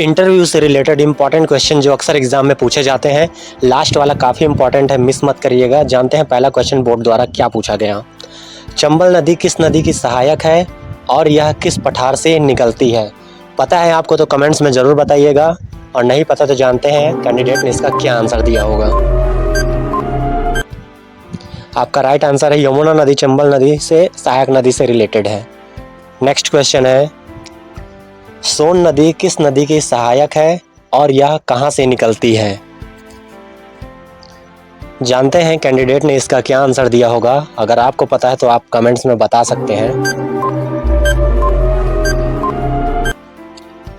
Interview से related important question जो अक्सर एग्जाम में पूछे जाते हैं। लास्ट वाला काफ़ी इंपॉर्टेंट है, मिस मत करिएगा। जानते हैं पहला क्वेश्चन बोर्ड द्वारा क्या पूछा गया। चंबल नदी किस नदी की सहायक है और यह किस पठार से निकलती है? पता है आपको तो कमेंट्स में ज़रूर बताइएगा, और नहीं पता तो जानते हैं कैंडिडेट ने इसका क्या आंसर दिया होगा। आपका राइट आंसर है यमुना नदी चंबल नदी से सहायक नदी से रिलेटेड है। नेक्स्ट क्वेश्चन है, सोन नदी किस नदी की सहायक है और यह कहां से निकलती है? जानते हैं कैंडिडेट ने इसका क्या आंसर दिया होगा। अगर आपको पता है तो आप कमेंट्स में बता सकते हैं।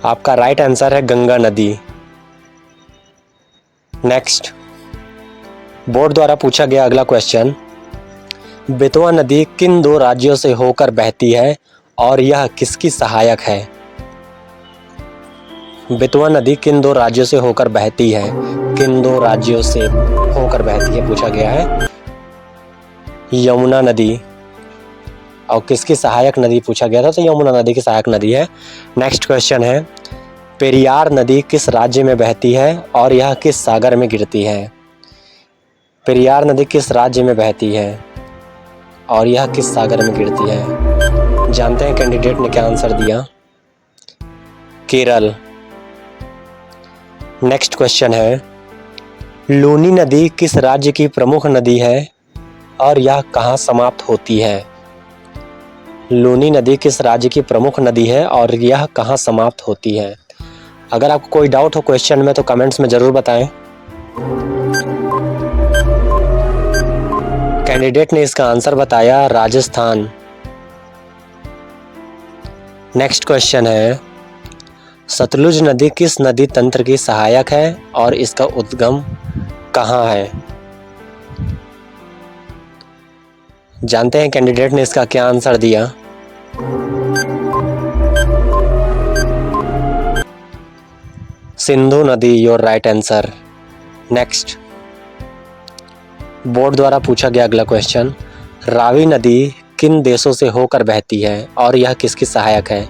आपका राइट आंसर है गंगा नदी। नेक्स्ट, बोर्ड द्वारा पूछा गया अगला क्वेश्चन, बेतवा नदी किन दो राज्यों से होकर बहती है और यह किसकी सहायक है? बेतवा नदी किन दो राज्यों से होकर बहती है? किन दो राज्यों से होकर बहती है पूछा गया है। यमुना नदी। और किसकी सहायक नदी पूछा गया था, तो यमुना नदी की सहायक नदी है। नेक्स्ट क्वेश्चन है, पेरियार नदी किस राज्य में बहती है और यह किस सागर में गिरती है? पेरियार नदी किस राज्य में बहती है और यह किस सागर में गिरती है? जानते हैं कैंडिडेट ने क्या आंसर दिया। केरल। नेक्स्ट क्वेश्चन है, लूनी नदी किस राज्य की प्रमुख नदी है और यह कहाँ समाप्त होती है? लूनी नदी किस राज्य की प्रमुख नदी है और यह कहाँ समाप्त होती है? अगर आपको कोई डाउट हो क्वेश्चन में तो कमेंट्स में ज़रूर बताएं। कैंडिडेट ने इसका आंसर बताया राजस्थान। नेक्स्ट क्वेश्चन है, सतलुज नदी किस नदी तंत्र की सहायक है और इसका उद्गम कहाँ है? जानते हैं कैंडिडेट ने इसका क्या आंसर दिया। सिंधु नदी, your right answer. Next, board द्वारा पूछा गया अगला क्वेश्चन, रावी नदी किन देशों से होकर बहती है और यह किसकी सहायक है?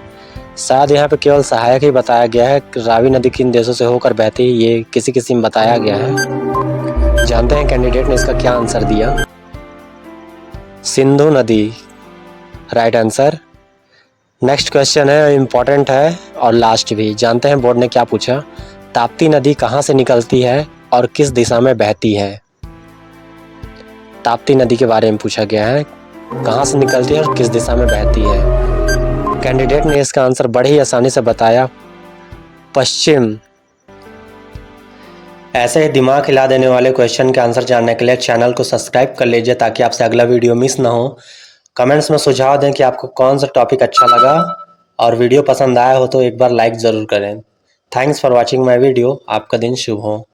शायद यहाँ पे केवल सहायक ही बताया गया है। रावी नदी किन देशों से होकर बहती है ये किसी में बताया गया है। जानते हैं कैंडिडेट ने इसका क्या आंसर दिया। सिंधु नदी, राइट आंसर। नेक्स्ट क्वेश्चन है, इम्पॉर्टेंट है और लास्ट भी। जानते हैं बोर्ड ने क्या पूछा, ताप्ती नदी कहाँ से निकलती है और किस दिशा में बहती है? ताप्ती नदी के बारे में पूछा गया है, कहाँ से निकलती है और किस दिशा में बहती है? कैंडिडेट ने इसका आंसर बड़े ही आसानी से बताया, पश्चिम। ऐसे ही दिमाग हिला देने वाले क्वेश्चन के आंसर जानने के लिए चैनल को सब्सक्राइब कर लीजिए ताकि आपसे अगला वीडियो मिस ना हो। कमेंट्स में सुझाव दें कि आपको कौन सा टॉपिक अच्छा लगा, और वीडियो पसंद आया हो तो एक बार लाइक ज़रूर करें। Thanks for watching my video. आपका दिन शुभ हो।